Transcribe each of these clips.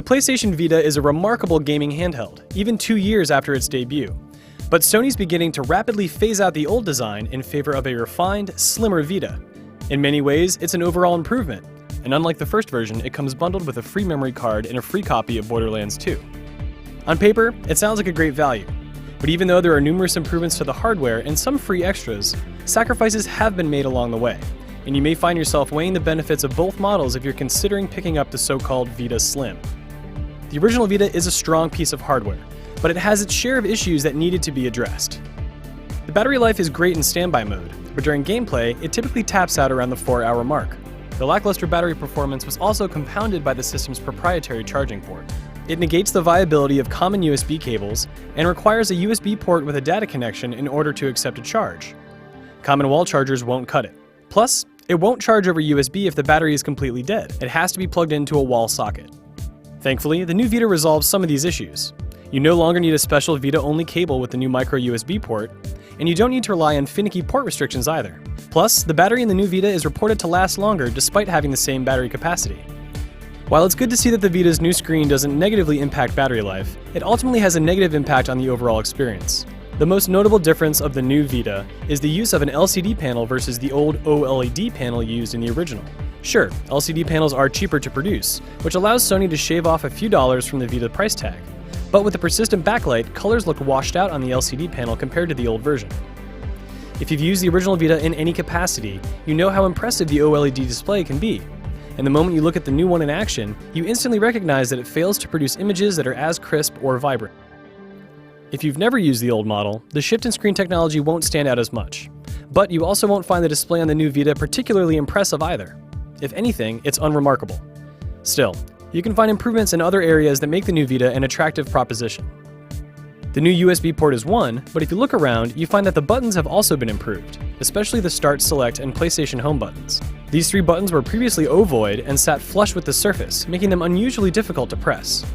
The PlayStation Vita is a remarkable gaming handheld, even 2 years after its debut. But Sony's beginning to rapidly phase out the old design in favor of a refined, slimmer Vita. In many ways, it's an overall improvement, and unlike the first version, it comes bundled with a free memory card and a free copy of Borderlands 2. On paper, it sounds like a great value, but even though there are numerous improvements to the hardware and some free extras, sacrifices have been made along the way, and you may find yourself weighing the benefits of both models if you're considering picking up the so-called Vita Slim. The original Vita is a strong piece of hardware, but it has its share of issues that needed to be addressed. The battery life is great in standby mode, but during gameplay, it typically taps out around the 4-hour mark. The lackluster battery performance was also compounded by the system's proprietary charging port. It negates the viability of common USB cables and requires a USB port with a data connection in order to accept a charge. Common wall chargers won't cut it. Plus, it won't charge over USB if the battery is completely dead. It has to be plugged into a wall socket. Thankfully, the new Vita resolves some of these issues. You no longer need a special Vita-only cable with the new micro USB port, and you don't need to rely on finicky port restrictions either. Plus, the battery in the new Vita is reported to last longer despite having the same battery capacity. While it's good to see that the Vita's new screen doesn't negatively impact battery life, it ultimately has a negative impact on the overall experience. The most notable difference of the new Vita is the use of an LCD panel versus the old OLED panel used in the original. Sure, LCD panels are cheaper to produce, which allows Sony to shave off a few dollars from the Vita price tag. But with the persistent backlight, colors look washed out on the LCD panel compared to the old version. If you've used the original Vita in any capacity, you know how impressive the OLED display can be. And the moment you look at the new one in action, you instantly recognize that it fails to produce images that are as crisp or vibrant. If you've never used the old model, the shift in screen technology won't stand out as much. But you also won't find the display on the new Vita particularly impressive either. If anything, it's unremarkable. Still, you can find improvements in other areas that make the new Vita an attractive proposition. The new USB port is one, but if you look around, you find that the buttons have also been improved, especially the Start, Select, and PlayStation Home buttons. These 3 buttons were previously ovoid and sat flush with the surface, making them unusually difficult to press.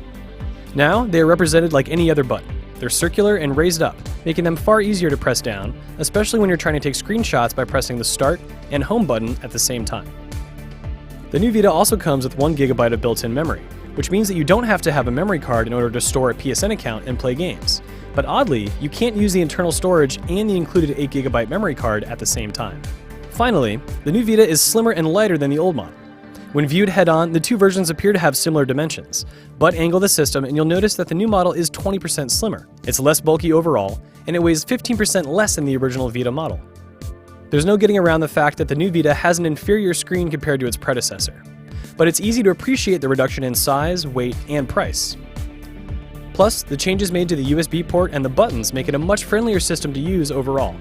Now, they are represented like any other button. They're circular and raised up, making them far easier to press down, especially when you're trying to take screenshots by pressing the Start and Home button at the same time. The new Vita also comes with 1 GB of built-in memory, which means that you don't have to have a memory card in order to store a PSN account and play games. But oddly, you can't use the internal storage and the included 8 GB memory card at the same time. Finally, the new Vita is slimmer and lighter than the old model. When viewed head-on, the 2 versions appear to have similar dimensions, but angle the system and you'll notice that the new model is 20% slimmer. It's less bulky overall, and it weighs 15% less than the original Vita model. There's no getting around the fact that the new Vita has an inferior screen compared to its predecessor, but it's easy to appreciate the reduction in size, weight, and price. Plus, the changes made to the USB port and the buttons make it a much friendlier system to use overall.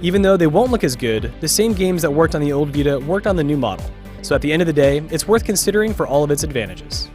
Even though they won't look as good, the same games that worked on the old Vita worked on the new model, so at the end of the day, it's worth considering for all of its advantages.